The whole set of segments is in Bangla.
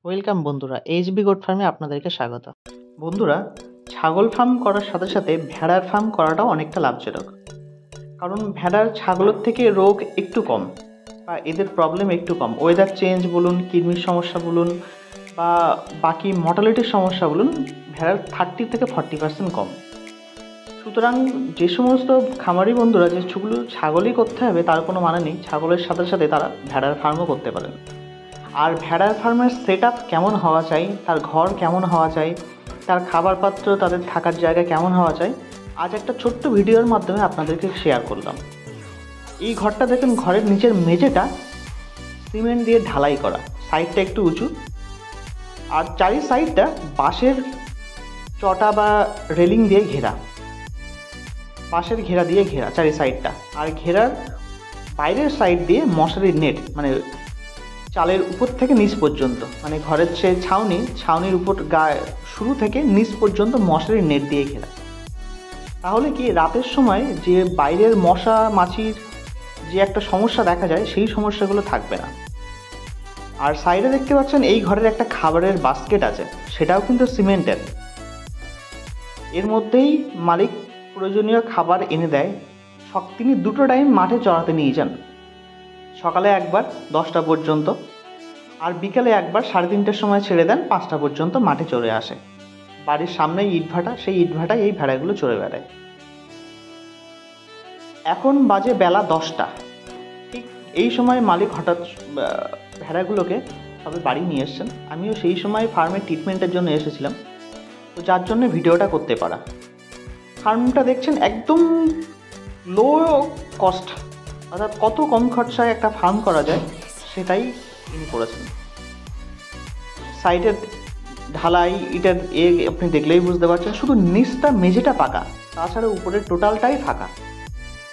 ওয়েলকাম বন্ধুরা, এইচবি গোট ফার্মে আপনাদেরকে স্বাগত। বন্ধুরা, ছাগল ফার্ম করার সাথে সাথে ভেড়ার ফার্ম করাটাও অনেকটা লাভজনক। কারণ ভেড়ার ছাগলের থেকে রোগ একটু কম বা এদের প্রবলেম একটু কম। ওয়েদার চেঞ্জ বলুন, কিডনির সমস্যা বলুন বা বাকি মর্টালিটির সমস্যা বলুন, ভেড়ার 30 থেকে 40% কম। সুতরাং যে সমস্ত খামারি বন্ধুরা যে শুধু ছাগলই করতে হবে তার কোনো মানে নেই, ছাগলের সাথে সাথে তারা ভেড়ার ফার্মও করতে পারেন। আর ভেড়ার ফার্মের সেট আপ কেমন হওয়া চাই, তার ঘর কেমন হওয়া চাই, তার খাবার পাত্র, তাদের থাকার জায়গা কেমন হওয়া চাই, আজ একটা ছোট্ট ভিডিওর মাধ্যমে আপনাদেরকে শেয়ার করলাম। এই ঘরটা দেখুন, ঘরের নিচের মেঝেটা সিমেন্ট দিয়ে ঢালাই করা, সাইডটা একটু উঁচু, আর চারি সাইডটা বাঁশের চটা বা রেলিং দিয়ে ঘেরা, বাঁশের ঘেরা দিয়ে ঘেরা চারি সাইডটা। আর ঘেরার বাইরের সাইড দিয়ে মশারির নেট, মানে চালের উপর থেকে নিচ পর্যন্ত, মানে ঘরের যে ছাউনির উপর গায়ে শুরু থেকে নিচ পর্যন্ত মশারির নেট দিয়ে ঘেরা। তাহলে কি রাতের সময় যে বাইরের মশা মাছির যে একটা সমস্যা দেখা যায় সেই সমস্যাগুলো থাকবে না। আর সাইডে দেখতে পাচ্ছেন এই ঘরের একটা খাবারের বাস্কেট আছে, সেটাও কিন্তু সিমেন্টের। এর মধ্যেই মালিক প্রয়োজনীয় খাবার এনে দেয়। তিনি দুটো টাইম মাঠে চড়াতে নিয়ে যান, সকালে একবার 10টা পর্যন্ত, আর বিকালে একবার 3:30টার সময় ছেড়ে দেন, 5টা পর্যন্ত মাঠে চড়ে আসে। বাড়ির সামনেই ইটভাটা, সেই ইটভাটায় এই ভেড়াগুলো চড়ে বেড়ায়। এখন বাজে বেলা 10টা, ঠিক এই সময় মালিক হঠাৎ ভেড়াগুলোকে সবে বাড়ি নিয়ে এসছেন। আমিও সেই সময় ফার্মের ট্রিটমেন্টের জন্য এসেছিলাম, তো যার জন্য ভিডিওটা করতে পারা। ফার্মটা দেখছেন একদম লো কস্ট, অর্থাৎ কত কম খরচায় একটা ফার্ম করা যায় সেটাই তিনি করেছেন। সাইডের ঢালাই ইটের আপনি দেখলেই বুঝতে পারছেন, শুধু নিচটা মেঝেটা পাকা, তাছাড়া উপরের টোটালটাই ফাঁকা।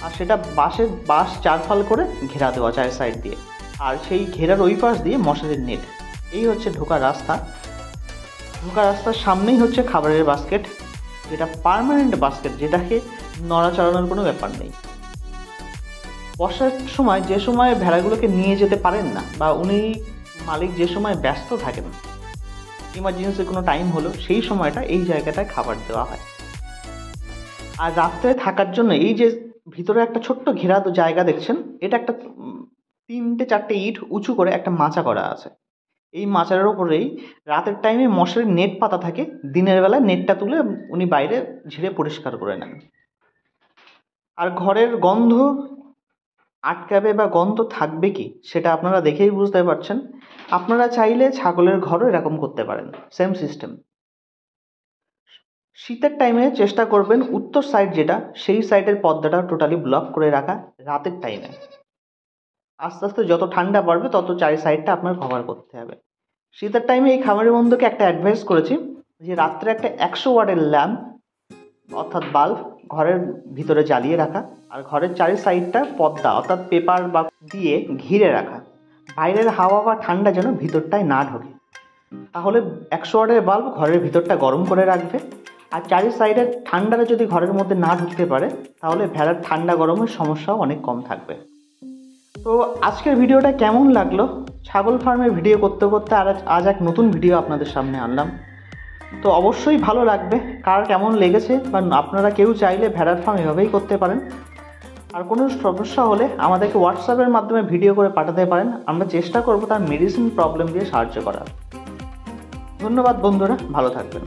আর সেটা বাঁশ 4 ফাল করে ঘেরা দেওয়া চার সাইড দিয়ে, আর সেই ঘেরার ওই পাশ দিয়ে মশারির নেট। এই হচ্ছে ঢোকার রাস্তা। ঢোকার রাস্তার সামনেই হচ্ছে খাবারের বাস্কেট, যেটা পার্মানেন্ট বাস্কেট, যেটাকে নড়াচড়ানোর কোনো ব্যাপার নেই। বর্ষার সময় যে সময় ভেড়াগুলোকে নিয়ে যেতে পারেন না, বা উনি মালিক যে সময় ব্যস্ত থাকেন, ইমার্জেন্সি কোনো টাইম হলো, সেই সময়টা এই জায়গাটায় খাবার দেওয়া হয়। আর রাত্রে থাকার জন্য এই যে ভিতরে একটা ছোট্ট ঘেরা জায়গা দেখছেন, এটা একটা 3-4টে ইট উঁচু করে একটা মাচা করা আছে। এই মাচার ওপরেই রাতের টাইমে মশারির নেট পাতা থাকে, দিনের বেলা নেটটা তুলে উনি বাইরে ঝেড়ে পরিষ্কার করে নেন। আর ঘরের গন্ধ আটকাবে বা গন্ধ থাকবে কি, সেটা আপনারা দেখেই বুঝতে পারছেন। আপনারা চাইলে ছাগলের ঘরও এরকম করতে পারেন, সেম সিস্টেম। শীতের টাইমে চেষ্টা করবেন উত্তর সাইড যেটা, সেই সাইডের পর্দাটা টোটালি ব্লক করে রাখা রাতের টাইমে। আস্তে আস্তে যত ঠান্ডা বাড়বে তত চারি সাইডটা আপনার কভার করতে হবে। শীতের টাইমে এই খামারের বন্ধুকে একটা অ্যাডভাইস করেছি যে রাত্রে একটা 100 ওয়াটের ল্যাম্প অর্থাৎ বাল্ব ঘরের ভিতরে জ্বালিয়ে রাখা, আর ঘরের চারি সাইডটা পর্দা অর্থাৎ পেপার বা দিয়ে ঘিরে রাখা, বাইরের হাওয়া বা ঠান্ডা যেন ভিতরটায় না ঢোকে। তাহলে 100 ওয়াটের বাল্ব ঘরের ভিতরটা গরম করে রাখবে, আর চারি সাইডের ঠান্ডাটা যদি ঘরের মধ্যে না ঢুকতে পারে, তাহলে ভেড়ার ঠান্ডা গরমের সমস্যাও অনেক কম থাকবে। তো আজকের ভিডিওটা কেমন লাগলো? ছাগল ফার্মের ভিডিও করতে করতে আজ এক নতুন ভিডিও আপনাদের সামনে আনলাম। তো অবশ্যই ভালো লাগবে কার কেমন লেগেছে, বা আপনারা কেউ চাইলে ভেড়ার ফার্ম এভাবেই করতে পারেন। আর কোনো সমস্যা হলে আমাদেরকে হোয়াটসঅ্যাপের মাধ্যমে ভিডিও করে পাঠাতে পারেন, আমরা চেষ্টা করব তার মেডিসিন প্রবলেম দিয়ে সাহায্য করার। ধন্যবাদ বন্ধুরা, ভালো থাকবেন।